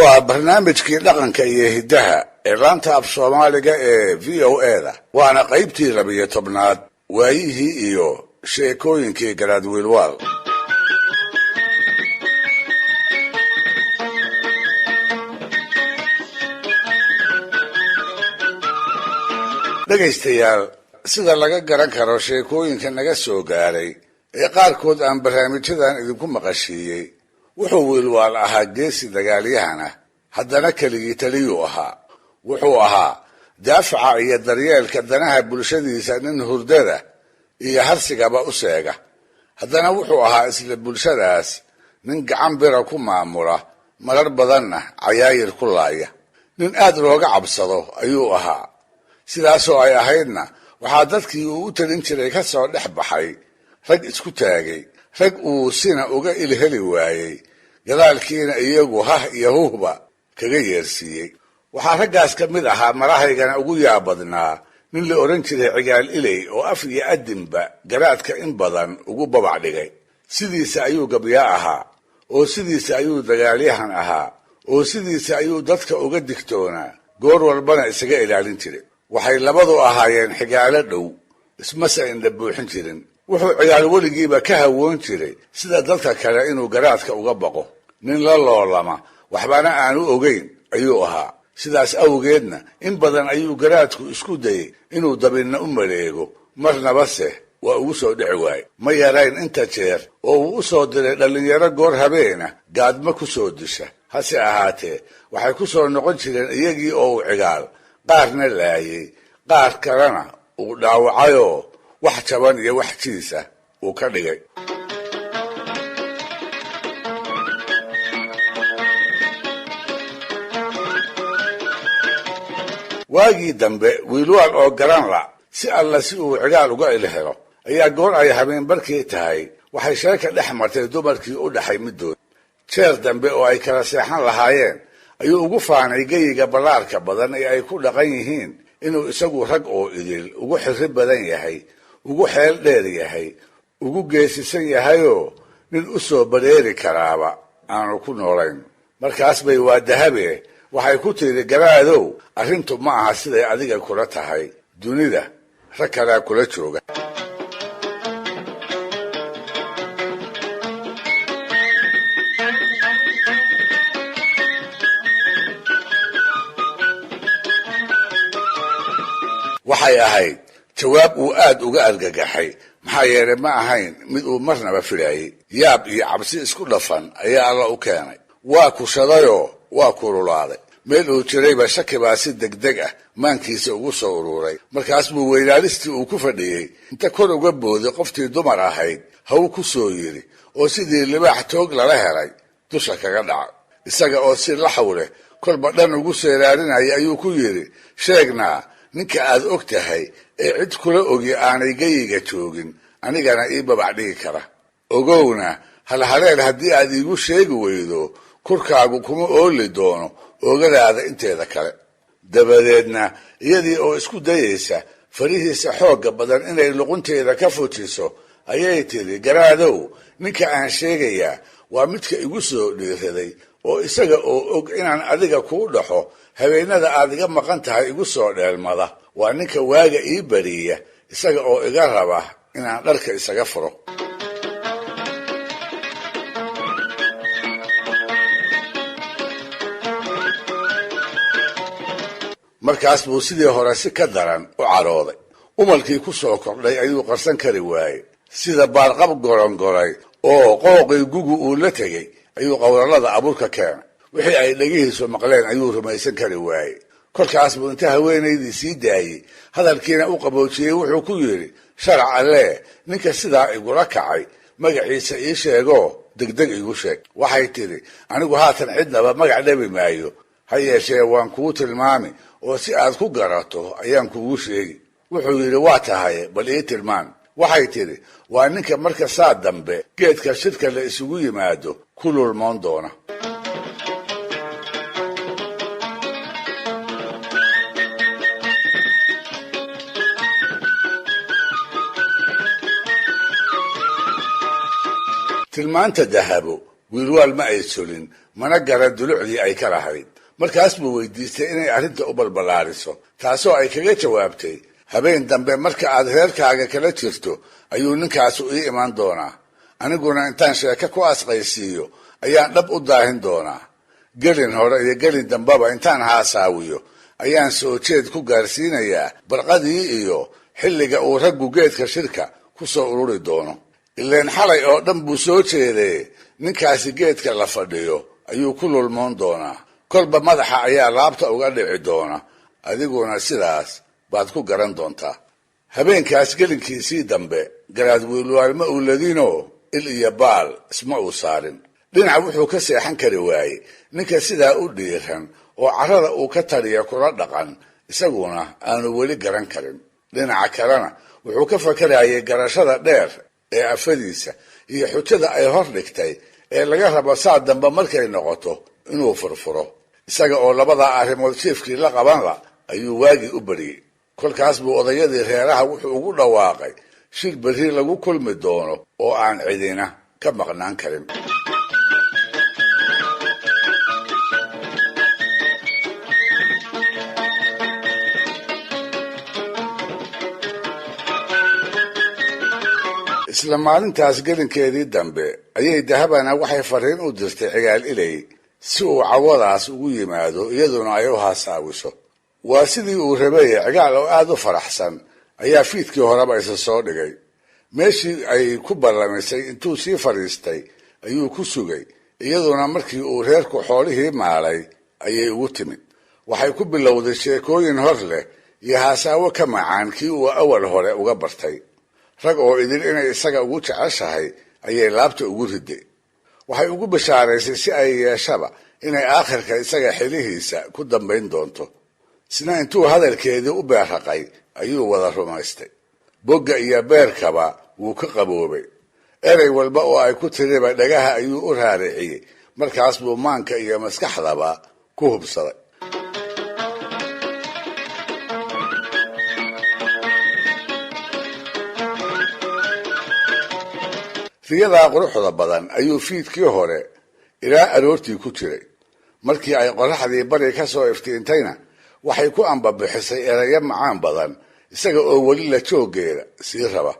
waa barnaamijkii dhaqanka iyo hiddaha ee laanta af soomaaliga ee v o a-da waana qaybtii 12aad waayihii iyo sheekooyinkii garaad wiilwaal. dhegaystayaal, sida laga garan karo sheekooyinka naga soo gaaray ee qaarkood aan barnaamijyadan idinku maqashiiyey, wuxuu wiilwaal ahaa geesi dagaalyahan ah, haddana keligii taliyuu ahaa. wuxuu ahaa daafaca iyo daryeelka danaha bulshadiisa nin hurdada iyo harsigaba u seega. haddana wuxuu ahaa isla bulshadaas nin gacan bira ku maamula, marar badanna cayaayir ku laaya. nin aad looga cabsado ayuu ahaa. sidaasoo ay ahaydna waxaa dadkii uu u talin jiray ka soo dhex baxay rag isku taagay, rag uu sina uga ilheli waayey, gadaalkiina iyagu hah iyo huhba kaga yeersiiyey. waxaa raggaas ka mid ahaa marahaygana ugu yaabadnaa nin la odhan jiray cigaal iley oo af iyo adinba garaadka in badan ugu babac dhigay. sidiisa ayuu gabyaa ahaa, oo sidiisa ayuu dagaalyahan ahaa, oo sidiisa ayuu dadka uga digtoonaa, goor walbana isaga ilaalin jiray. waxay labadu ahaayeen xigaalo dhow, ismase indha buuxin jirin. wuxuu cigaal weligiiba ka hawoon jiray sida dadka kale inuu garaadka uga baqo. nin la loolama waxbana aanu ogeyn ayuu ahaa. sidaas awgeedna in badan ayuu garaadku isku dayey inuu dabinna u maleego, marnabase waa ugu soo dhici waaye. ma yarayn inta jeer oo uu u soo diray dhallinyaro goor habeena gaadma ku soo disha. hase ahaatee waxay ku soo noqon jireen iyagii oo uu cigaal qaarna laayey, qaar kalena uu dhaawacayoo wax jaban iyo wax jiisa uu ka dhigay. waagii dambe wiilwaal oo garan la si alla si uu cigaal uga ilhelo ayaa goor ay habeenbarkii tahay waxay sheeka dhex martay dumarkii u dhaxay middood. jeer dambe oo ay kala seexan lahaayeen ayuu ugu faanay geyiga ballaarka badan ee ay ku dhaqan yihiin inuu isagu rag oo idil ugu xirri badan yahay, ugu xeel dheer yahay, ugu geesisan yahayoo nin u soo badheeri karaaba aanu ku noolayn. markaas bay waa dahabe waxay ku tiri, garaadow, arrintu ma aha siday adiga kula tahay, dunida rag kalaa kula jooga. waxay ahayd jawaab uu aad uga argagaxay, maxaa yeelay ma ahayn mid uu marnaba filaayey. yaab iyo cabsi isku dhafan ayaa alla u keenay. waa kushadayoo waa kululaaday. meel uu jirayba shaki baa si degdeg ah maankiisa ugu soo uruuray. markaas buu weylaalistii uu ku fadhiyey inta kor uga booday qoftii dumar ahayd haw ku soo yidhi, oo sidii libaax toog lala helay dusha kaga dhaca. isaga oo si laxaw leh kolba dhan ugu seeraarinaya ayuu ku yidhi, sheegnaa ninka aad og tahay ee cid kula ogi aanay geyiga joogin, anigana ii babac dhigi kara. ogowna halhaleel haddii aad iigu sheegi weydo, kurkaagu kuma ooli doono oogadaada inteeda kale. dabadeedna iyadii oo isku dayaysa farihiisa xoogga badan inay luqunteeda ka fujiso ayay tidhi, garaadow, ninka aan sheegayaa waa midka igu soo dhiiraday, oo isaga oo og inaan adiga kuu dhaxo habeenada aad iga maqan tahay igu soo dheelmada. waa ninka waaga ii bariya, isaga oo iga raba inaan dharka isaga furo. markaas buu sidii hore si ka daran u carooday. umalkii ku soo kordhay ayuu qarsan kari waayey. sida baarqab gorongoray oo qooqii gugu uu la tegey ayuu qowrallada abuurka keenay. wixii ay dhegihiisu maqleen ayuu rumaysan kari waayey. kolkaas buu inta haweenaydii sii daayey, hadalkiina u qaboojiyey, wuxuu ku yidhi, sharac allee, ninka sidaa igula kacay magaciisa ii sheegoo degdeg igu sheeg. waxay tidhi, anigu haatan cidnaba magac dhabi maayo, ha yeeshee waan kuu tilmaami oo si aad ku garato ayaan kugu sheegi. wuxuu yidhi, waa tahay, bal ii tilmaan. waxay tidhi, waa ninka marka saa dambe geedka shirka la isugu yimaado ku lulmoon doona. tilmaanta dahabo wiilwaal ma ay solin mana gara dulucdii ay ka lahayd. markaas buu weydiistay inay arrinta u balballaariso, taasoo ay kaga jawaabtay, habeen dambe marka aad reerkaaga kala jirto ayuu ninkaasu ii imaan doonaa, aniguna intaan sheeko ku asqaysiiyo ayaan dhab u daahin doonaa. gelin hore iyo gelin dambeba intaan haasaawiyo ayaan soo jeed ku gaarsiinayaa barqadii iyo xilliga uu raggu geedka shirka ku soo ururi doono. ileen xalay oo dhan buu soo jeedee ninkaasi geedka la fadhiyo ayuu ku lulmoon doonaa, kolba madaxa ayaa laabta uga dhici doona, adiguna sidaas baad ku garan doontaa. habeenkaas gelinkiisii dambe garaad wiilwaal ma uu ladinoo il iyo baal isma uu saarin. dhinac wuxuu ka seexan kari waayey ninka sidaa u dhiiran oo carrada uu ka taliya kula dhaqan, isaguna aanu weli garan karin. dhinaca kalena wuxuu ka fakarayay garashada dheer ee afadiisa iyo xujada ay hor dhigtay ee laga rabo saa dambe markay noqoto inuu furfuro. isaga oo labadaa arrimood jiefkii la qabanla ayuu waagii u bariyey. kolkaas buu odayadii reeraha wuxuu ugu dhawaaqay shir berri lagu kulmi doono oo aan cidina ka maqnaan karin. isla maalintaas gelinkeedii dambe ayay dahabana waxay fariin u dirtay cigaal ilay si uu cawadaas ugu yimaado iyaduna ay u haasaawiso. waa sidii uu rabeeye cigaal oo aad u faraxsan ayaa fiidkii horeba isa soo dhigay. meeshii ay ku ballamisay intuu sii fadhiistay ayuu ku sugay, iyaduna markii uu reerku xoolihii maalay ayay ugu timid. waxay ku bilowday sheekooyin hor leh iyo haasaawo ka macaan kii uu awal hore uga bartay. rag oo idin inay isaga ugu jeceshahay ayay laabta ugu riday. waxay ugu bashaaraysay si ay yeeshaba inay aakhirka isaga xilihiisa ku dambayn doonto. isna intuu hadalkeedii u beerraqay ayuu wada rumaystay. bogga iyo beerkaba wuu ka qaboobay. erey walba oo ay ku tiriba dhagaha ayuu u raariciyey. markaas buu maanka iyo maskaxdaba ku hubsaday. riyadaa quruxda badan ayuu fiidkii hore ilaa aroortii ku jiray. markii ay qorraxdii bari ka soo iftiintayna waxay ku ambabixisay erayo macaan badan, isaga oo weli la jooggeeda sii raba.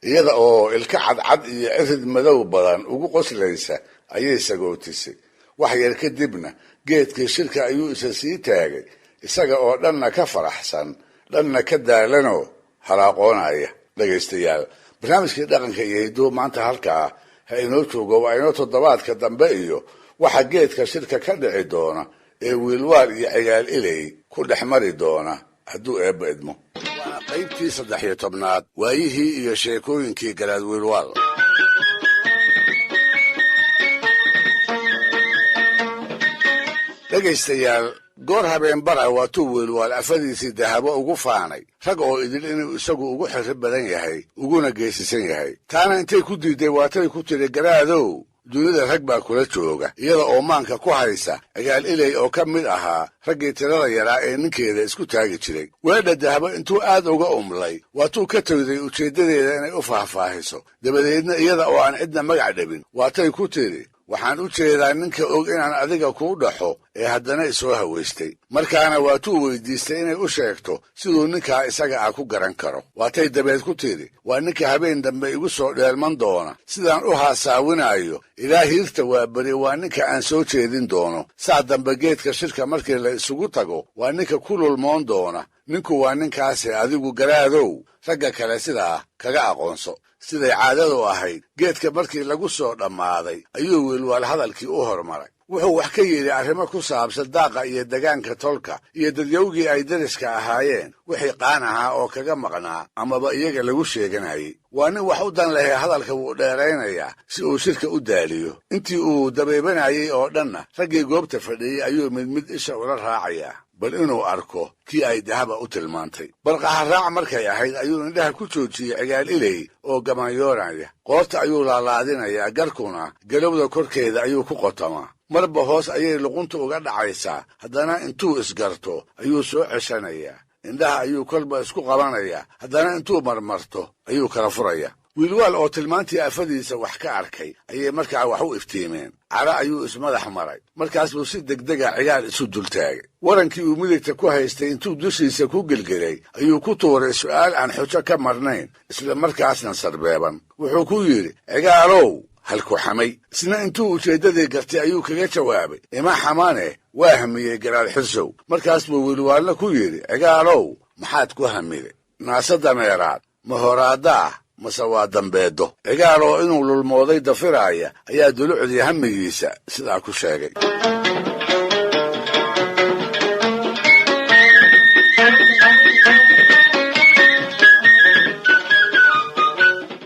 iyada oo ilka cadcad iyo cirid madow badan ugu qoslaysa ayay sagootisay. wax yar kadibna geedkii shirka ayuu isa sii taagay, isaga oo dhanna ka faraxsan dhanna ka daalanoo halaaqoonaya. dhegaystayaal, barnaamijkii dhaqanka iyo hidduu maanta halkaa ha inoo joogo. waa inoo toddobaadka dambe iyo waxa geedka shirka ka dhici doona ee wiilwaal iyo cigaal ilay ku dhex mari doona hadduu eebba idmo. waana qaybtii 13aad waayihii iyo sheekooyinkii garaad wiilwaal. dhegaystayaal, goor habeen bara waatuu wiilwaal afadiisii dahabo ugu faanay rag oo idil inuu isagu ugu xirri badan yahay uguna geesisan yahay. taana intay ku diiday waatay ku tiri, garaadow dunida rag baa kula jooga, iyada oo maanka ku haysa cigaal ilay oo ka mid ahaa raggii tirada yaraa ee ninkeeda isku taagi jiray. weedha dahabo intuu aad uga umlay waatuu ka tagday ujeeddadeeda inay u faahfaahiso. dabadeedna iyada oo aan cidna magac dhabin waatay ku tiri, waxaan u jeedaa ninka og inaan adiga kuu dhaxo ee haddana isoo hawaystay. markaana waatuu weydiistay inay u sheegto siduu ninkaa isaga ah ku garan karo. waatay dabeed ku tidhi, waa ninka habeen dambe igu soo dheelman doona, sidaan u haasaawinaayo ilaa hiirta waa beri waa ninka aan soo jeedin doono. saa dambe geedka shirka markii la isugu tago waa ninka ku lulmoon doona. ninku waa ninkaase adigu garaadow ragga kale sidaa kaga aqoonso. siday caadadu ahayd geedka markii lagu soo dhammaaday ayuu wiilwaal hadalkii u hormaray. wuxuu wax ka yidhi arrimo ku saabsan daaqa iyo degaanka tolka iyo dadyowgii ay dariska ahaayeen, wixii qaan ahaa oo kaga maqnaa amaba iyaga lagu sheeganayay. waa nin wax u dan lehe hadalka wuu dheeraynayaa si uu shirka u daaliyo. intii uu dabaybanayay oo dhanna raggii goobta fadhiyey ayuu mid mid isha ula raacayaa, bal inuu arko kii ay dahaba u tilmaantay. barqaharaac markay ahayd ayuu indhaha ku joojiyey cigaal ilay oo gamanyoonaya. qoorta ayuu laalaadinayaa, garkuna galowda korkeeda ayuu ku qotamaa. marba hoos ayay luqunta uga dhacaysaa, haddana intuu isgarto ayuu soo ceshanayaa. indhaha ayuu kolba isku qabanayaa, haddana intuu marmarto ayuu kala furayaa. wiilwaal oo tilmaantii afadiisa wax ka arkay ayay markaa wax u iftiimeen. cara ayuu ismadax maray, markaas buu si degdega cigaal isu dultaagay. warankii uu midigta ku haystay intuu dushiisa ku gelgelay ayuu ku tuuray su'aal aan xujo ka marnayn, isla markaasna sarbeeban. wuxuu ku yidhi, cigaalow halku xamay. isna intuu ujeeddadii gartay ayuu kaga jawaabay, ima xamane waa hamiyey garaad xirsow. markaas buu wiilwaalna ku yidhi, cigaalow maxaad ku hamiday? naase dameeraad ma horaaddaah mase waa dambeeddo? cigaal oo inuu lulmooday dafiraaya ayaa dulucdii hamigiisa sidaa ku sheegay.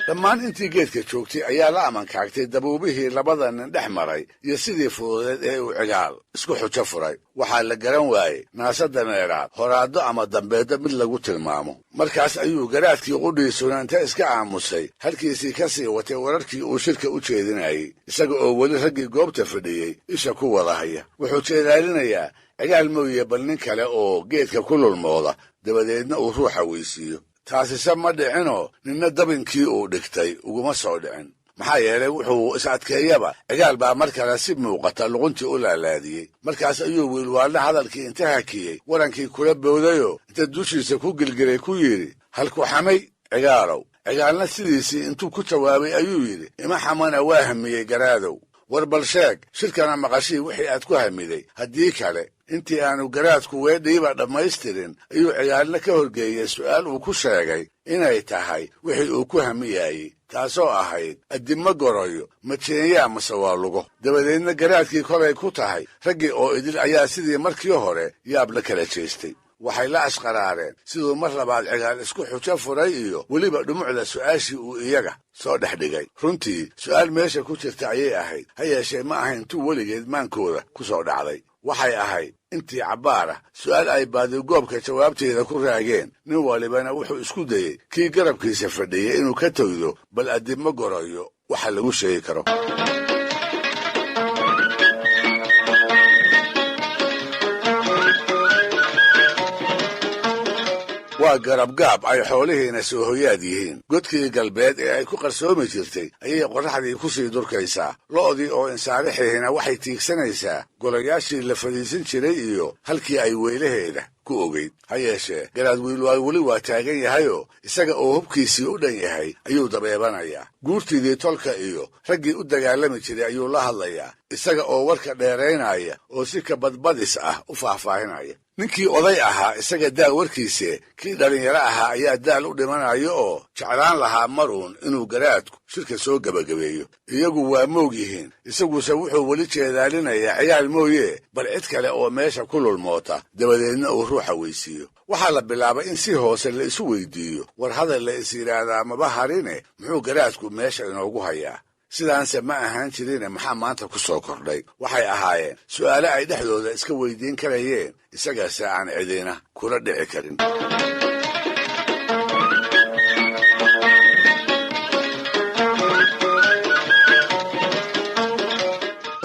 dhammaan intii geedka joogtay ayaa la amankaagtay dabuubihii labada nin dhex maray iyo sidii fududeed ee uu cigaal isku xujo furay. waxaa la garan waayey naase dameeraad, horaaddo ama dambeeddo mid lagu tilmaamo. markaas ayuu garaadkii qudhiisuna inta iska aamusay halkiisii ka sii watay wararkii uu shirka u jeedinayey, isaga oo weli raggii goobta fadhiyey isha ku wada haya. wuxuu jeedaalinayaa cigaal mooye bal nin kale oo geedka ku lulmooda dabadeedna uu ruuxa weysiiyo. taasise ma dhicinoo ninna dabinkii uu dhigtay uguma soo dhicin. maxaa yeelay wuxuu is adkeeyaba cigaal baa mar kale si muuqata luquntii u laalaadiyey. markaas ayuu wiilwaalna hadalkii inta hakiyey warankii kula boodayoo inta dushiisa ku gelgelay ku yidhi, halku xamay cigaalow. cigaalna sidiisii intuu ku jawaabay ayuu yidhi, ima xamana waa hamiyey garaadow. war bal sheeg, shirkana maqashii wixii aad ku hamiday. haddii kale intii aanu garaadku weedhiiba dhammaystirin ayuu cigaalna ka horgeeyey su'aal uu ku sheegay inay tahay wixii uu ku hamiyaayey, taasoo ahayd addimo goroyo majeenyaa mase waa lugo. dabadeedna garaadkii kolay ku tahay raggii oo idil ayaa sidii markii hore yaab la kala jeestay. waxay la ashqaraareen siduu mar labaad cigaal isku xujo furay iyo weliba dhumucda su'aashii uu iyaga soo dhex dhigay. runtii su'aal meesha ku jirta ayay ahayd, ha yeeshee ma ahayn tuu weligeed maankooda ku soo dhacday. waxay ahayd intii cabbaarah su'aal ay baadigoobka jawaabteeda ku raageen. nin walibana wuxuu isku dayey kii garabkiisa fadhiyey inuu ka toydo bal addimo goroyo waxa lagu sheegi karo. waa garabgaab ay xoolihiina soo hoyaad yihiin. godkii galbeed ee ay ku qarsoomi jirtay ayay qorraxdii ku sii durkaysaa. lo'dii oo insaarixihina waxay tiigsanaysaa golayaashii la fadhiisan jiray iyo halkii ay weylaheeda ku ogeyd. ha yeeshee garaad wiilwaal weli waa taagan yahayoo isaga oo hubkiisii u dhan yahay ayuu dabeebanayaa. guurtidii tolka iyo raggii u dagaalami jiray ayuu la hadlayaa, isaga oo warka dheeraynaya oo si kabadbadis ah u faahfaahinaya. ninkii oday ahaa isaga daal warkiise, kii dhallinyaro ahaa ayaa daal u dhimanayo oo jeclaan lahaa maruun inuu garaadku shirka soo gebagabeeyo. iyagu waa moog yihiin, isaguse wuxuu weli jeedaalinayaa cigaal mooye bal cid kale oo meesha ku lulmoota dabadeedna uu ruuxa weysiiyo. waxaa la bilaabay in si hoose la isu weydiiyo, war hadal la is yidhaahdaa maba harine muxuu garaadku meesha inoogu hayaa? sidaanse ma ahaan jirine maxaa maanta ku soo kordhay? waxay ahaayeen su'aale ay dhexdooda iska weydiin karayeen, isagase aan cidina kula dhici karin.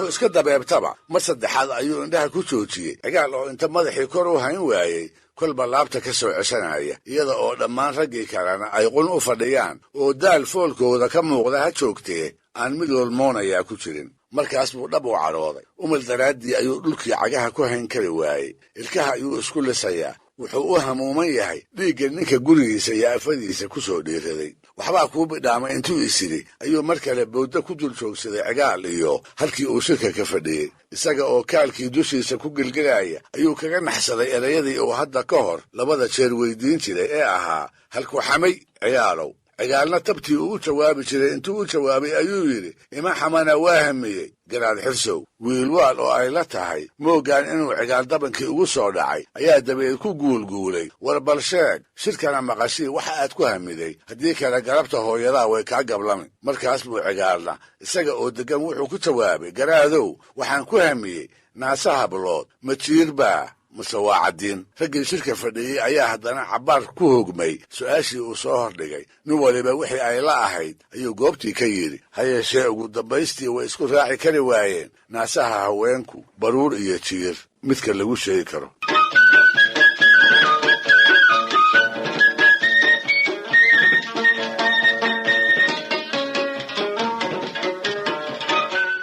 iska dabeebtaba mar saddexaad ayuu indhaha ku joojiyey cigaal oo inta madaxii kor u hayn waayey kolba laabta ka soo ceshanaya, iyada oo dhammaan raggii kalena ay qun u fadhiyaan oo daal foolkooda ka muuqda ha joogtee aan mid lolmoonayaa ku jirin. markaas buu dhab u cadhooday. umal daraaddii ayuu dhulkii cagaha ku hayn kari waayey. ilkaha ayuu isku lisayaa. wuxuu u hamuuman yahay dhiigga ninka gurigiisa iyo afadiisa ku soo dhiiraday. waxbaa kuu bidhaamay intuu isidhi ayuu mar kale boodda ku dul joogsaday cigaal iyo halkii uu shirka ka fadhiyey. isaga oo kaalkii dushiisa ku gelgelaya ayuu kaga naxsaday erayadii uu hadda ka hor labada jeer weydiin jiray ee ahaa, halku xamay cigaalow. cigaalna tabtii uu u jawaabi jiray intuu u jawaabay ayuu yidhi, ima xamana waa hamiyey garaad xirsow. wiilwaal oo ay la tahay moogaan inuu cigaal dabankii ugu soo dhacay ayaa dabeed ku guulguulay, war bal sheeg, shirkana maqashii waxa aad ku hamiday, haddii kale galabta hooyadaa way kaa gablami. markaas buu cigaalna isaga oo deggan wuxuu ku jawaabay, garaadow waxaan ku hamiyey naase hablood, ma jiir baa mase waa caddiin. raggii shirka fadhiyey ayaa haddana cabbaar ku hogmay su'aashii uu soo hordhigay. nin waliba wixii ay la ahayd ayuu goobtii ka yidhi. ha yeeshee ugu dambaystii way isku raaci kari waayeen naasaha haweenku baruur iyo jiir midka lagu sheegi karo.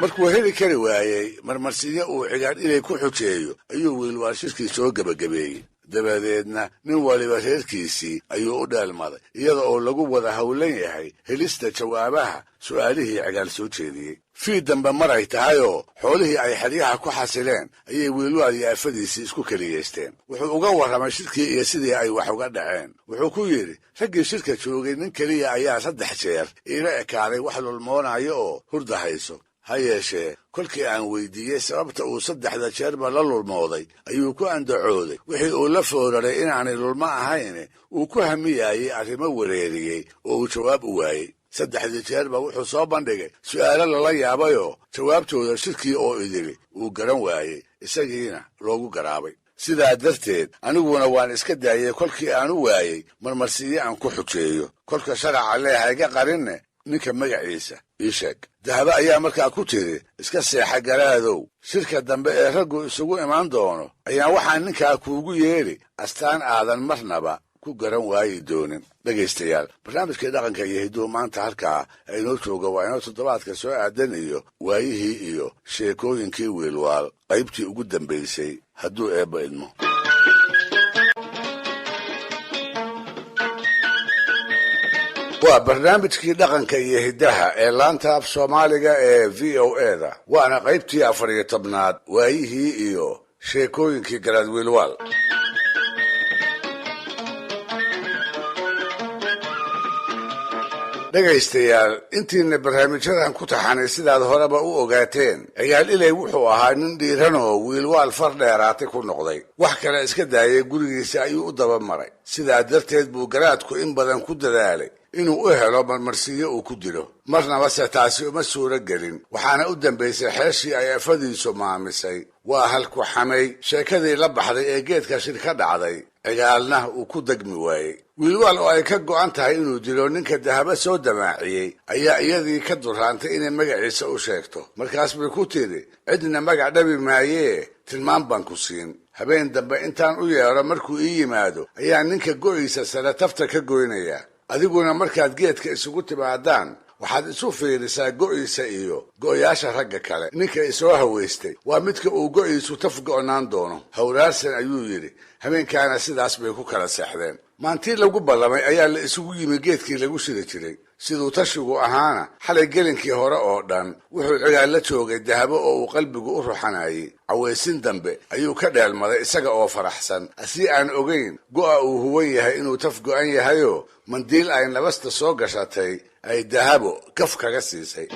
markuu heli kari waayey marmarsiyo uu cigaal inay ku xujeeyo ayuu wiilwaal shirkii soo gebagabeeyey dabadeedna nin waliba reerkiisii ayuu u dheelmaday iyada oo lagu wada howlan yahay helista jawaabaha su'aalihii cigaal soo jeediyey fii dambe maray tahayoo xoolihii ay xeryaha ku xasileen ayay wiilwaal iyo afadiisii isku keliyaysteen wuxuu uga warramay shirkii iyo sidii ay wax uga dhaceen wuxuu ku yidhi raggii shirka joogay nin keliya ayaa 3 jeer iila ekaaday wax lulmoonayo oo hurda hayso ha yeeshee kolkii aan weydiiyey sababta uu 3 jeerba la lulmooday ayuu ku andacooday wixii uu la fooraray inaanay lulmo ahayn uu ku hamiyaayey arrimo wareeriyey oo uu jawaab u waayey 3 jeerba wuxuu soo bandhigay su'aalo lala yaabayoo jawaabtooda shirkii oo idili uu garan waayey isagiina loogu garaabay sidaa darteed aniguna waan iska daayey kolkii aan u waayey marmarsiyo aan ku xujeeyo kolka sharaca leehayga qarinne ninka magaciisa ii sheeg dahaba ayaa markaa ku tiri iska seexa garaadow shirka dambe ee raggu isugu imaan doono ayaan waxaan ninkaa kuugu yeedhi astaan aadan marnaba ku garan waayi doonin dhegaystayaal barnaamijkii dhaqanka iyo hidduu maanta halkaa aynoo jooga waa inoo toddobaadka soo aadan iyo waayihii iyo sheekooyinkii wiilwaal qaybtii ugu dambaysay hadduu eebba idmo waa barnaamijkii dhaqanka iyo hiddaha ee laanta af soomaaliga ee v o eda waana qaybtii 14aad waayihii iyo sheekooyinkii garaad wiilwaal dhegaystayaal intiina barnaamijyadan ku taxanay sidaad horeba u ogaateen cigaal ilay wuxuu ahaa nin dhiiranoo wiilwaal far dheeraatay ku noqday wax kale iska daayay gurigiisa ayuu u daba maray sidaa darteed buu garaadku in badan ku dadaalay inuu u helo marmarsiyo uu ku dilo marnaba se taasi uma suuro gelin waxaana u dambaysay xeeshii ay afadiisu maamisay waa halku xamay sheekadii la baxday ee geedka shir ka dhacday cigaalna uu ku degmi waayey wiilwaal oo ay ka go'an tahay inuu dilo ninka dahaba soo damaaciyey ayaa iyadii ka duraantay inay magaciisa u sheegto markaas bay ku tidhi cidna magac dhabi maayee tilmaan baan ku siin habeen dambe intaan u yeedho markuu ii yimaado ayaa ninka go'iisa sare tafta ka goynayaa adiguna markaad geedka isugu timaadaan waxaad isu fiirisaa go'iisa iyo go'yaasha ragga kale ninka isoo hawaystay waa midka uu go'iisu taf go'naan doono hawraarsan ayuu yidhi habeenkaana sidaas bay ku kala seexdeen maantii lagu ballamay ayaa la isugu yimi geedkii lagu shiri jiray siduu tashigu ahaana xalay gelinkii hore oo dhan wuxuu cigaal la joogay dahabo oo uu qalbigu u ruxanayey cawaysin dambe ayuu ka dheelmaday isaga oo faraxsan asii aan ogayn go'a uu huwan yahay inuu taf go'an yahayoo mandiil ay nabasta soo gashatay ay dahabo kaf kaga siisay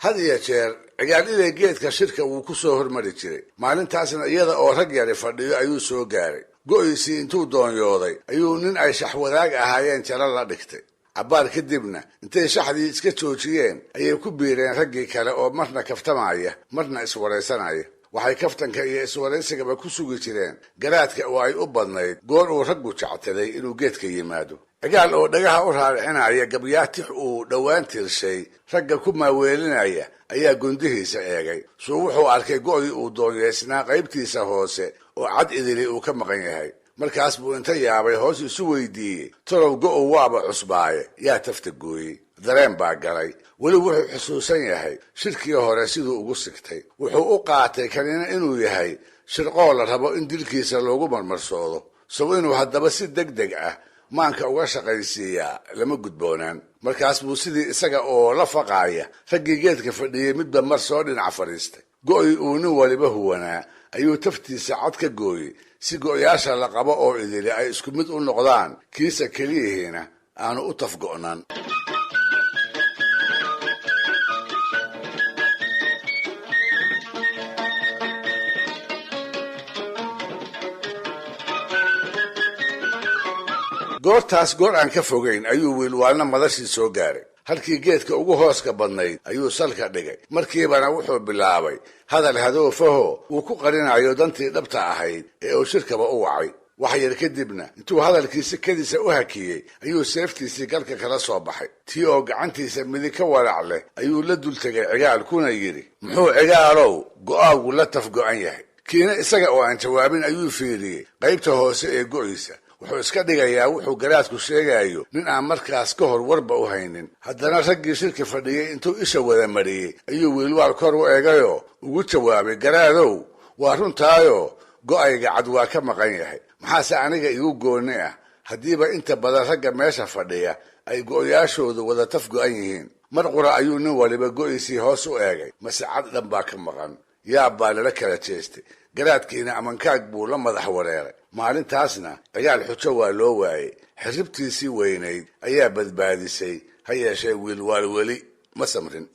had iyo jeer cigaal ilay geedka shirka wuu ku soo hormari jiray maalintaasna iyada oo rag yari fadhiyo ayuu soo gaaray go'iisii intuu doonyooday ayuu nin ay shaxwadaag ahaayeen jalo la dhigtay cabbaar kadibna intay shaxdii iska joojiyeen ayay ku biireen raggii kale oo marna kaftamaya marna iswaraysanaya waxay kaftanka iyo iswaraysigaba ku sugi jireen garaadka oo ay u badnayd goor uu raggu jectaday inuu geedka yimaado cigaal oo dhagaha u raaricinaya gabyaatix uu dhowaan tirshay ragga ku maaweelinaya ayaa gundihiisa eegay suu wuxuu arkay go'dii uu doonyeysnaa qaybtiisa hoose oo cad idili uu ka maqan yahay markaas buu inta yaabay hoos isu weydiiyey talow go'u waaba cusbaaye yaa tafta gooyey dareen baa galay weli wuxuu xusuusan yahay shirkii hore siduu ugu sigtay wuxuu u qaatay kanina inuu yahay shirqoo la rabo in dilkiisa loogu marmarsoodo sow inuu haddaba si deg deg ah maanka uga shaqaysiiyaa lama gudboonaan markaas buu sidii isaga oo la faqaaya raggii geedka fadhiyey midba mar soo dhinac fadhiistay go'ii uu nin waliba huwanaa ayuu taftiisa cad ka gooyey si go'yaasha la qabo oo idili ay isku mid u noqdaan kiisa keliyihiina aanu u taf go'naan goortaas goor aan ka fogayn ayuu wiilwaalna madashii soo gaaray halkii geedka ugu hooska badnayd ayuu salka dhigay markiibana wuxuu bilaabay hadal hadoofaho uu ku qarinayo dantii dhabta ahayd ee uu shirkaba u wacay wax yar kadibna intuu hadalkiisi kadiisa u hakiyey ayuu seeftiisii galka kala soo baxay tii oo gacantiisa midig ka walac leh ayuu la dul tegay cigaal kuna yidhi muxuu cigaalow go'aagu la taf go'an yahay kiina isaga oo aan jawaabin ayuu fiiriyey qaybta hoose ee go'iisa wuxuu iska dhigayaa wuxuu garaadku sheegayo nin aan markaas ka hor warba u haynin. haddana raggii shirki fadhiyey intuu isha wada mariyey ayuu wiilwaal kor u eegayoo ugu jawaabay, garaadow waa runtaayo go'ayga cad waa ka maqan yahay, maxaase aniga igu gooni ah haddiiba inta badan ragga meesha fadhiya ay go'yaashoodu wada taf go'an yihiin. mar qura ayuu nin waliba go'iisii hoos u eegay, mase cad dhan baa ka maqan. yaab baa lala kala jeestay, garaadkiina amankaag buu la madax wareeray. maalintaasna cigaal xujo waa loo waayey, xirribtiisii weynayd ayaa badbaadisay. ha yeeshee wiilwaal weli ma samrin.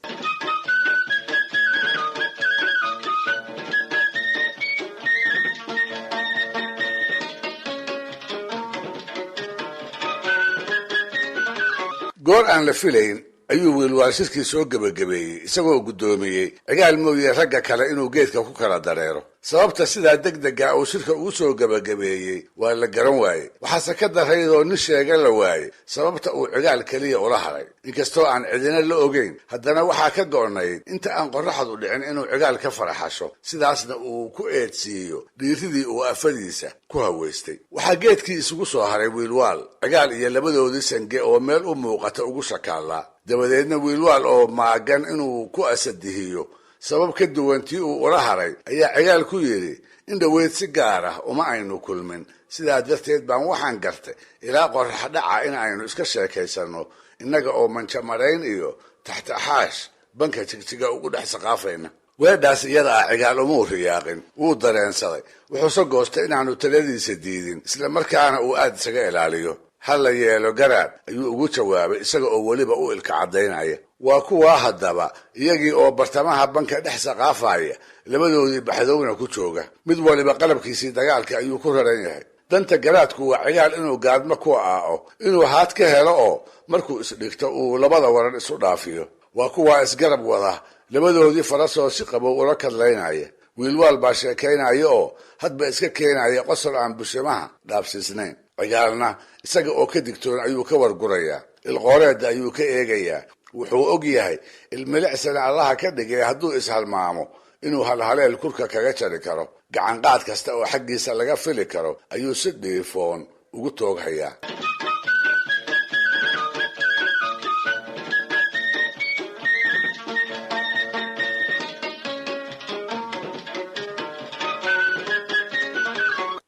goor aan la filayn ayuu wiilwaal shirkii soo gebagabeeyey, isagoo guddoomiyey cigaal mooye ragga kale inuu geedka ku kala dareero. sababta sidaa degdega uu shirka ugu soo gebagabeeyey waa la garan waayey. waxaase ka daraydoo nin sheega la waayey sababta uu cigaal keliya ula haray. inkastoo aan cidina la ogeyn, haddana waxaa ka go'nayd inta aan qorraxdu dhicin inuu cigaal ka faraxasho, sidaasna uu ku eedsiiyo dhiiridii uu afadiisa ku haweystay. waxaa geedkii isugu soo haray wiilwaal, cigaal iyo labadoodii sange oo meel u muuqata ugu shakaallaa. dabadeedna wiilwaal oo maagan inuu ku asadihiyo sabab ka duwan tii uu ula haray ayaa cigaal ku yidhi, in dhoweyd si gaar ah uma aynu kulmin, sidaa darteed baan waxaan gartay ilaa qorrax dhaca in aynu iska sheekaysanno, innaga oo manjamarayn iyo taxtaxaash banka jigjiga ugu dhex saqaafayna. weedhaas iyada ah cigaal umuu riyaaqin, wuu dareensaday. wuxuuse goostay inaanu taladiisa diidin, isla markaana uu aad isaga ilaaliyo. ha la yeelo garaad ayuu ugu jawaabay, isaga oo weliba u ilka caddaynaya. waa kuwaa haddaba iyagii oo bartamaha banka dhex saqaafaya, labadoodii baxdowna ku jooga. mid waliba qalabkiisii dagaalka ayuu ku raran yahay. danta garaadku waa cigaal inuu gaadmo ku aao, inuu haad ka helo oo markuu isdhigto uu labada waran isu dhaafiyo. waa kuwaa isgarab wada, labadoodii farasoo si qabow ula kadlaynaya. wiilwaal baa sheekaynaya oo hadba iska keenaya qosol aan bushimaha dhaabsiisnayn. cigaalna isaga oo ka digtoon ayuu ka wargurayaa, ilqooreedda ayuu ka eegayaa. wuxuu og yahay ilmilicsana allaha ka dhigay hadduu ishalmaamo inuu halhaleel kurka kaga jari karo. gacanqaad kasta oo xaggiisa laga fili karo ayuu si dhiifoon ugu tooghayaa.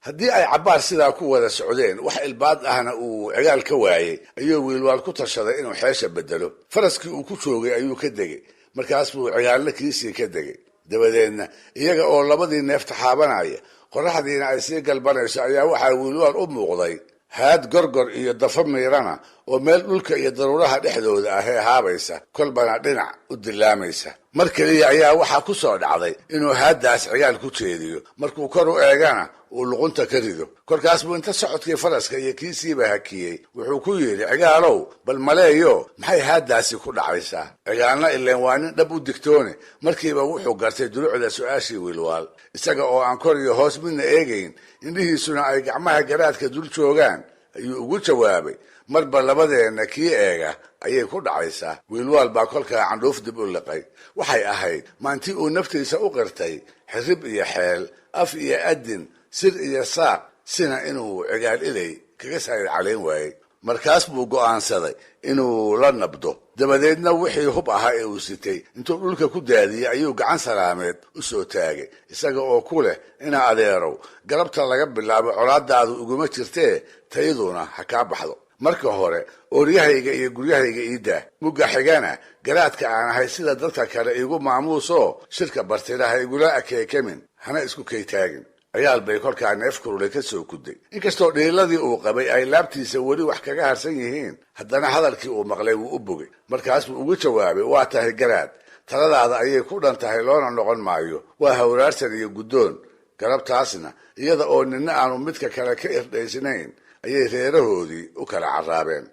haddii ay cabbaar sidaa ku wada socdeen, wax ilbaad ahna uu cigaal ka waayey, ayuu wiilwaal ku tashaday inuu xeesha bedelo. faraskii uu ku joogay ayuu ka degay, markaas buu cigaalna kiisii ka degay. dabadeedna iyaga oo labadii neef taxaabanaya, qorraxdiina ay sii galbanayso, ayaa waxaa wiilwaal u muuqday haad gorgor iyo dafo miirana oo meel dhulka iyo daruuraha dhexdooda ah ee haabaysa, kolbana dhinac u dilaamaysa. mar keliya ayaa waxaa ku soo dhacday inuu haaddaas cigaal ku jeediyo. markuu kor u eegana uu luqunta ka rido. kolkaas buu inta socodkii faraska iyo kiisiiba hakiyey, wuxuu ku yidhi, cigaalow bal maleeyo maxay haaddaasi ku dhacaysaa. cigaalna ileen waa nin dhab u digtoone, markiiba wuxuu gartay dulucda su-aashii wiilwaal. isaga oo aan kor iyo hoos midna eegayn, indhihiisuna ay gacmaha garaadka dul joogaan, ayuu ugu jawaabay, marba labadeenna kii eega ayay ku dhacaysaa. wiilwaal baa kolkaa candhuuf dib u liqay. waxay ahayd maantii uu naftiisa u qirtay xirrib iyo xeel, af iyo adin, sir iyo saaq, sina inuu cigaal ilay kaga saayid calayn waayey. markaas buu go'aansaday inuu la nabdo. dabadeedna wixii hub ahaa ee uu sitay intuu dhulka ku daadiyey ayuu gacan salaameed u soo taagay, isaga oo ku leh, ina adeerow, galabta laga bilaabo colaadaadu iguma jirtee tayaduna ha kaa baxdo. marka hore ooryahayga iyo guryahayga iidaa, mugga xigana garaadka aan ahay sida dadka kale iigu maamuusoo shirka bartida ha igula akeekamin, hana isku kaytaagin. cigaal bay kolkaa neef kululay ka soo kuday. inkastoo dhiiladii uu qabay ay laabtiisa weli wax kaga harsan yihiin, haddana hadalkii uu maqlay wuu u bogay. markaas buu ugu jawaabay, waa tahay garaad, taladaada ayay ku dhan tahay, loona noqon maayo. waa hawraarsan iyo guddoon. galabtaasna iyada oo nina aanu midka kale ka irdhaysnayn ayay reerahoodii u kala carraabeen.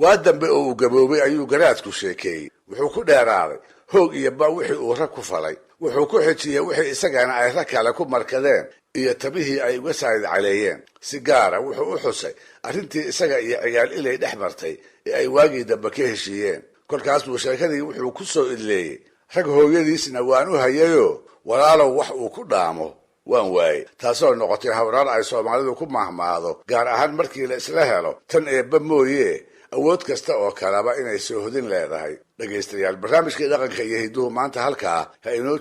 waa dambe oo uu gaboobay ayuu garaadku sheekeeyey. wuxuu ku dheeraaday hoog iyo ba wixii uu rag ku falay. wuxuu ku xejiyey wixii isagana ay rag kale ku markadeen iyo tabihii ay uga saayid caleeyeen. si gaara wuxuu u xusay arrintii isaga iyo cigaal ilay dhex martay ee ay waagii dambe ka heshiiyeen. kolkaas buu sheekadii wuxuu ku soo idleeyey rag hooyadiisna waan u hayayoo walaalow wax uu ku dhaamo waan waayey, taasoo noqotay hawraar ay soomaalidu ku mahmaahdo, gaar ahaan markii la isla helo tan eebba mooye awood kasta oo kaleba inay soo hodin leedahay. dhegaystayaal, barnaamijkii dhaqanka iyo hidduhu maanta halkaa ha inoo